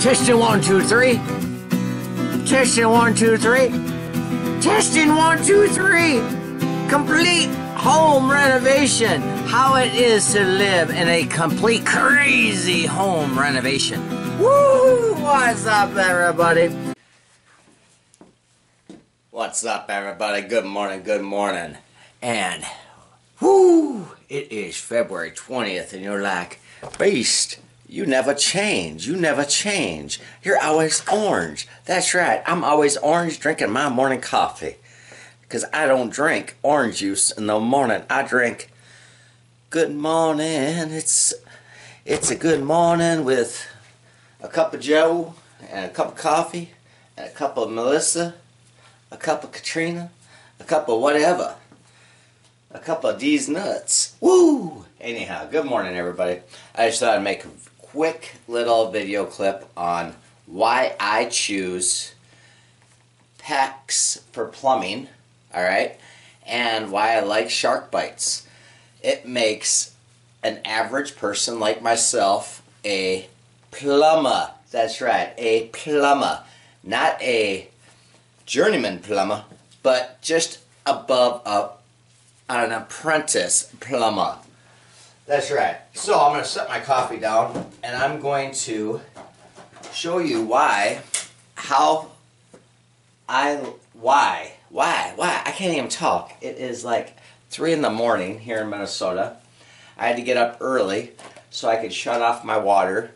Testing 1, 2, 3. Testing 1, 2, 3. Testing 1, 2, 3. Complete home renovation. How it is to live in a complete crazy home renovation. Woo! What's up, everybody? What's up, everybody? Good morning, good morning. And whoo! It is February 20th, and you're like, Beast, you never change. You never change. You're always orange. That's right. I'm always orange drinking my morning coffee. Because I don't drink orange juice in the morning. I drink good morning. It's a good morning with a cup of Joe and a cup of coffee and a cup of Melissa, a cup of Katrina, a cup of whatever. A cup of these nuts. Woo! Anyhow, good morning, everybody. I just thought I'd make a quick little video clip on why I choose Pex for plumbing, alright, and why I like shark bites. It makes an average person like myself a plumber. That's right, a plumber. Not a journeyman plumber, but just above an apprentice plumber. That's right. So I'm going to set my coffee down and I'm going to show you why I can't even talk. It is like 3 in the morning here in Minnesota. I had to get up early so I could shut off my water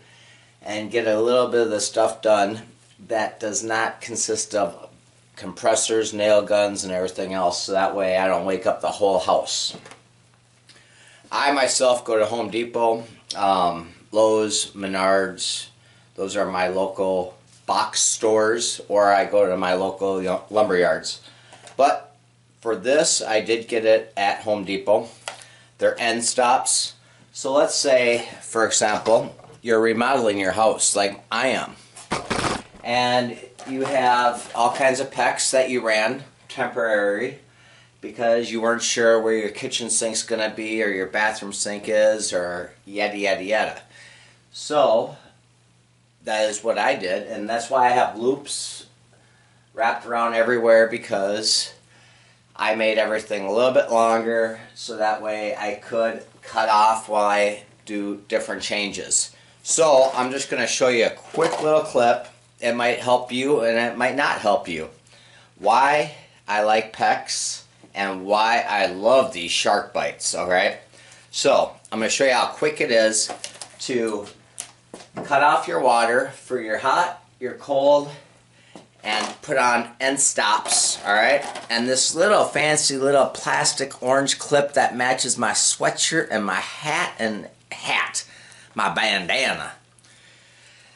and get a little bit of the stuff done that does not consist of compressors, nail guns, and everything else, so that way I don't wake up the whole house. I myself go to Home Depot, Lowe's, Menards. Those are my local box stores, or I go to my local lumber yards. But for this, I did get it at Home Depot. They're end stops. So let's say, for example, you're remodeling your house like I am. And you have all kinds of Pex that you ran temporary because you weren't sure where your kitchen sink's going to be or your bathroom sink is or yada yada yada. So that is what I did, and that's why I have loops wrapped around everywhere, because I made everything a little bit longer so that way I could cut off while I do different changes. So I'm just going to show you a quick little clip. It might help you and it might not help you. Why I like Pex and why I love these shark bites, alright? So, I'm going to show you how quick it is to cut off your water for your hot, your cold, and put on end stops, alright? And this little fancy little plastic orange clip that matches my sweatshirt and my hat, my bandana.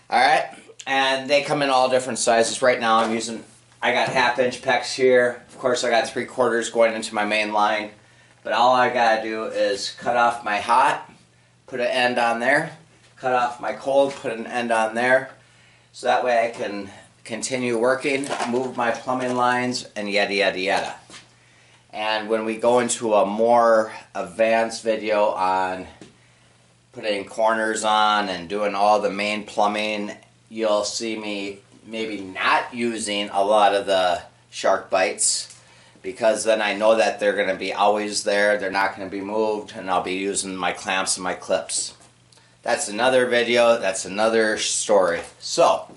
Alright? And they come in all different sizes. Right now I got 1/2-inch Pex here. Of course I got 3/4 going into my main line. But all I gotta do is cut off my hot, put an end on there. Cut off my cold, put an end on there. So that way I can continue working, move my plumbing lines, and yada yada yada. And when we go into a more advanced video on putting corners on and doing all the main plumbing, you'll see me maybe not using a lot of the shark bites, because then I know that they're going to be always there, they're not going to be moved, and I'll be using my clamps and my clips. That's another video, that's another story. So,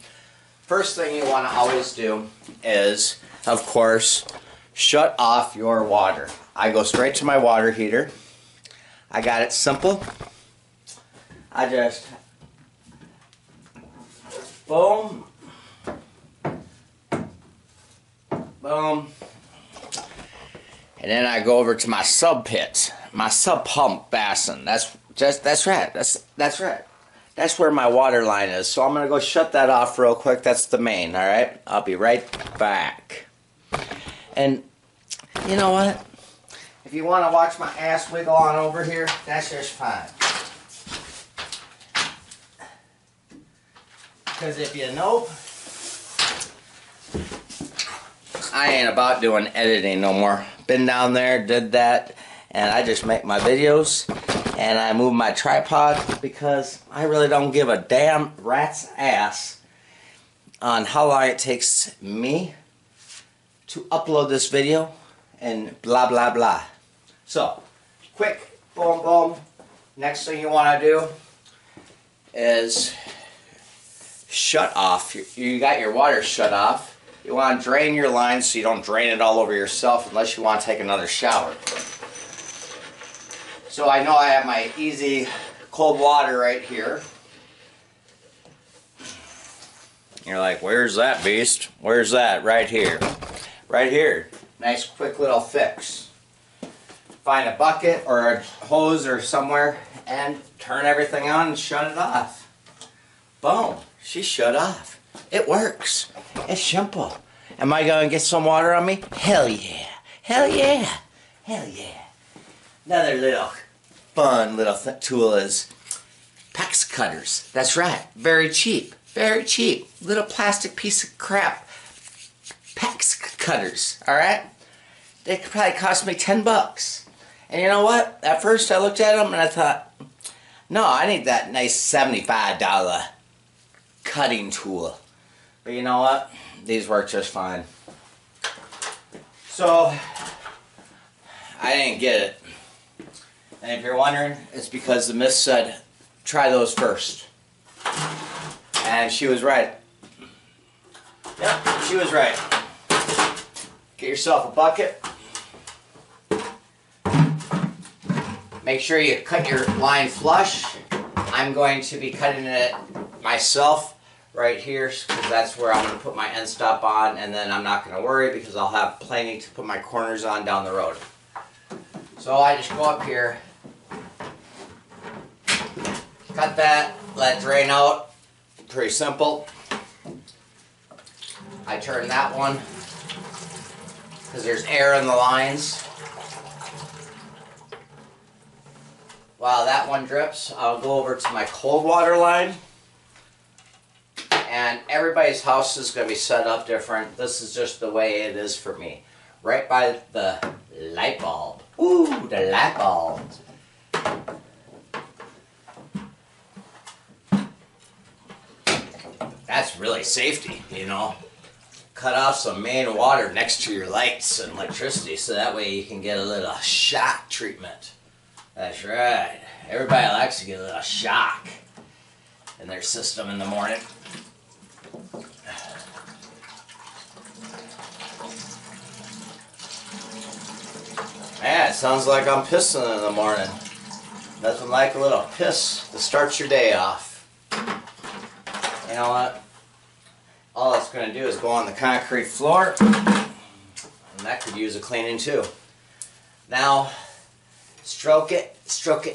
first thing you want to always do is, of course, shut off your water. I go straight to my water heater. I got it simple. I just boom, boom, and then I go over to my sub pit, my sub pump basin. That's right. That's right. That's where my water line is. So I'm gonna go shut that off real quick. That's the main. All right. I'll be right back. And you know what? If you want to watch my ass wiggle on over here, that's just fine. Because if you know, I ain't about doing editing no more. Been down there, did that, and I just make my videos, and I move my tripod because I really don't give a damn rat's ass on how long it takes me to upload this video and blah blah blah. So, quick, boom boom. Next thing you want to do is shut off. You got your water shut off. You want to drain your lines so you don't drain it all over yourself unless you want to take another shower. So I know I have my easy cold water right here. You're like, where's that, beast? Where's that? Right here. Right here. Nice quick little fix. Find a bucket or a hose or somewhere and turn everything on and shut it off. Boom. She's shut off. It works. It's simple. Am I going to get some water on me? Hell yeah. Hell yeah. Hell yeah. Another little fun little tool is Pex Cutters. That's right. Very cheap. Very cheap. Little plastic piece of crap. Pex Cutters. Alright? They could probably cost me $10. And you know what? At first I looked at them and I thought, no, I need that nice $75 cutting tool. But you know what? These work just fine. So, I didn't get it. And if you're wondering, it's because the miss said, try those first. And she was right. Yep, she was right. Get yourself a bucket. Make sure you cut your line flush. I'm going to be cutting it myself right here because that's where I'm going to put my end stop on, and then I'm not going to worry because I'll have plenty to put my corners on down the road. So I just go up here, cut that, let it drain out. Pretty simple. I turn that one because there's air in the lines. While that one drips, I'll go over to my cold water line. And everybody's house is going to be set up different. This is just the way it is for me. Right by the light bulb. Ooh, the light bulb. That's really safety, you know. Cut off some main water next to your lights and electricity so that way you can get a little shock treatment. That's right. Everybody likes to get a little shock in their system in the morning. Man, it sounds like I'm pissing in the morning. Nothing like a little piss to start your day off. You know what? All it's going to do is go on the concrete floor, and that could use a cleaning too. Now, stroke it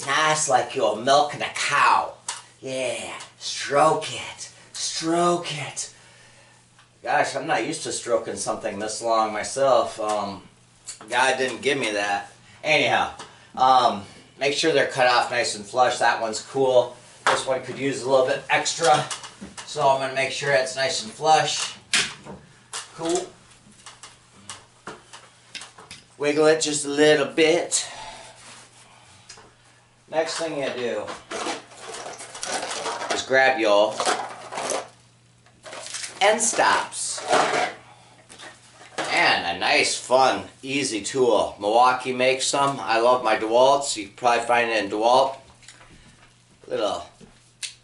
nice like you're milking a cow. Yeah, stroke it. Gosh, I'm not used to stroking something this long myself. God didn't give me that. Anyhow, make sure they're cut off nice and flush. That one's cool. This one could use a little bit extra. So I'm going to make sure it's nice and flush. Cool. Wiggle it just a little bit. Next thing you do is grab your end stops. And a nice, fun, easy tool. Milwaukee makes some. I love my DeWalt's. You can probably find it in DeWalt. Little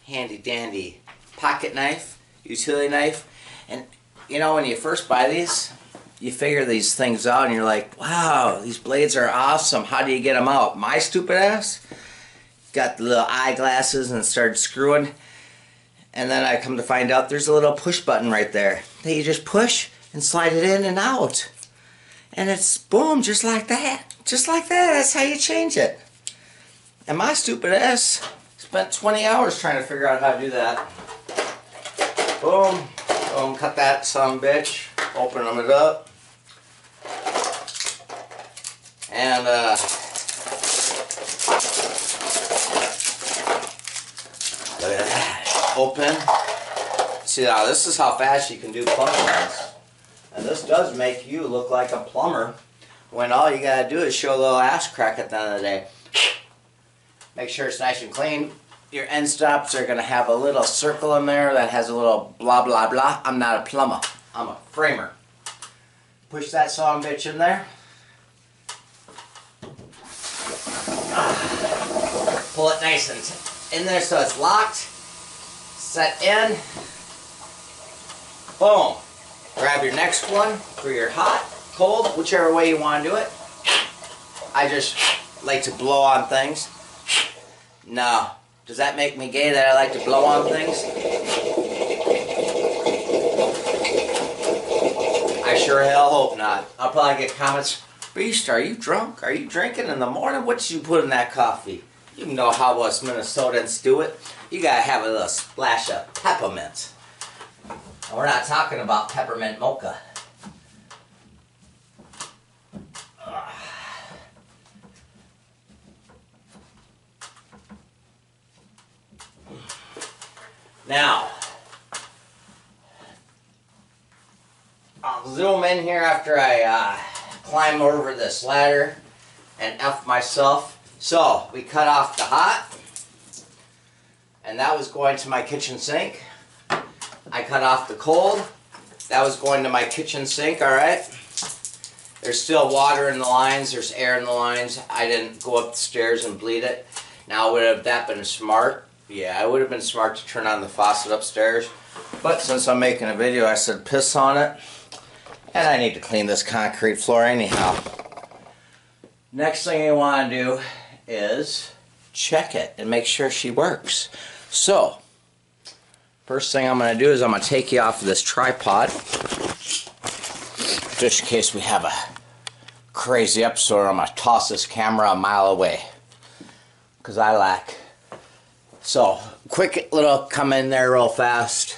handy-dandy pocket knife, utility knife. And you know, when you first buy these, you figure these things out and you're like, wow, these blades are awesome. How do you get them out? My stupid ass got the little eyeglasses and started screwing. And then I come to find out there's a little push button right there that you just push and slide it in and out. And it's boom, just like that. Just like that. That's how you change it. And my stupid ass spent 20 hours trying to figure out how to do that. Boom. Boom. Cut that son of a bitch. Open it up. And look at that. Open. See, now this is how fast you can do plumbing. And this does make you look like a plumber when all you gotta do is show a little ass crack at the end of the day. Make sure it's nice and clean. your end stops are going to have a little circle in there that has a little blah blah blah. I'm not a plumber, I'm a framer. Push that son of a bitch in there. Pull it nice and in there so it's locked. Set in. Boom. Grab your next one for your hot, cold, whichever way you want to do it. I just like to blow on things. No. Does that make me gay that I like to blow on things? I sure hell hope not. I'll probably get comments, Beast, are you drunk? Are you drinking in the morning? What did you put in that coffee? You know how us Minnesotans do it. You gotta have a little splash of peppermint. And we're not talking about peppermint mocha. Now, I'll zoom in here after I climb over this ladder and F myself. So, we cut off the hot, and that was going to my kitchen sink. I cut off the cold, that was going to my kitchen sink, alright? There's still water in the lines, there's air in the lines. I didn't go up the stairs and bleed it. Now, would have that been smart? Yeah, it would have been smart to turn on the faucet upstairs. But since I'm making a video, I said piss on it. And I need to clean this concrete floor anyhow. Next thing you want to do is check it and make sure she works. So, first thing I'm going to do is I'm going to take you off of this tripod. Just in case we have a crazy episode, I'm going to toss this camera a mile away. Because I lack. So, quick little come in there real fast.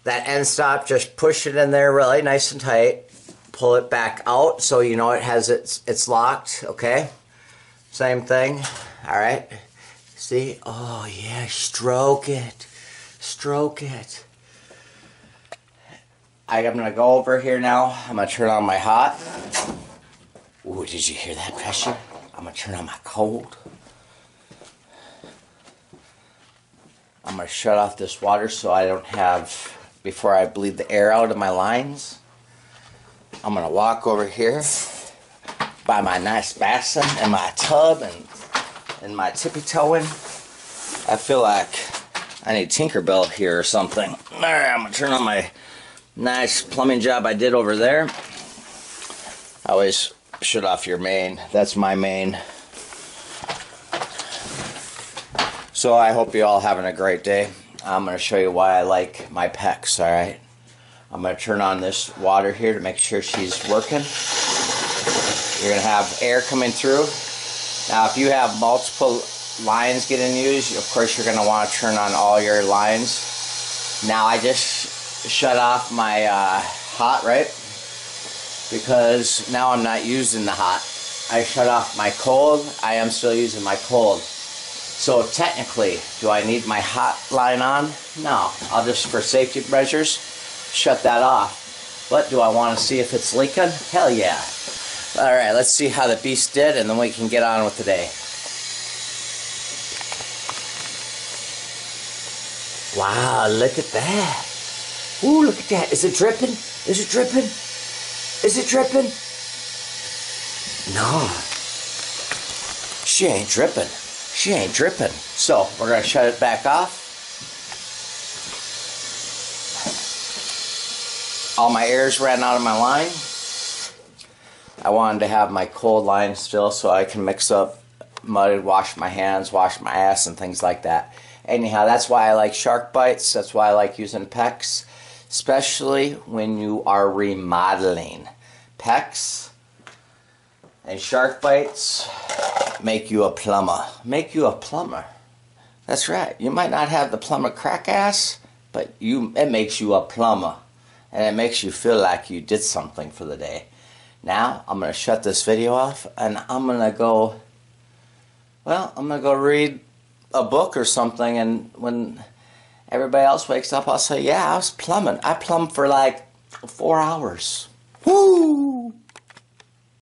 That end stop, just push it in there really nice and tight. Pull it back out so you know it has it's locked, okay? Same thing, alright? See? Oh yeah, stroke it. Stroke it. I'm going to go over here now. I'm going to turn on my hot. Ooh, did you hear that pressure? I'm going to turn on my cold. I'm going to shut off this water so I don't have, before I bleed the air out of my lines. I'm going to walk over here by my nice basin and my tub and my tippy toeing. I feel like I need Tinkerbell here or something. Alright, I'm going to turn on my nice plumbing job I did over there. I always shut off your main. That's my main. So I hope you all having a great day. I'm going to show you why I like my Pex, alright? I'm going to turn on this water here to make sure she's working. You're going to have air coming through. Now if you have multiple lines getting used, of course you're going to want to turn on all your lines. Now I just shut off my hot, right? Because now I'm not using the hot. I shut off my cold. I am still using my cold. So technically, do I need my hot line on? No. I'll just, for safety measures, shut that off. But do I want to see if it's leaking? Hell yeah. Alright, let's see how the beast did and then we can get on with the day. Wow, look at that. Ooh, look at that. Is it dripping? Is it dripping? Is it dripping? No. She ain't dripping. She ain't dripping. So, we're going to shut it back off. All my air's ran out of my line. I wanted to have my cold line still so I can mix up mud, wash my hands, wash my ass, and things like that. Anyhow, that's why I like shark bites. That's why I like using Pex, especially when you are remodeling. Pex and shark bites make you a plumber. Make you a plumber. That's right. You might not have the plumber crack ass, but it makes you a plumber. And it makes you feel like you did something for the day. Now, I'm going to shut this video off, and I'm going to go, well, I'm going to go read a book or something, and when everybody else wakes up, I'll say, yeah, I was plumbing. I plumbed for like 4 hours. Woo!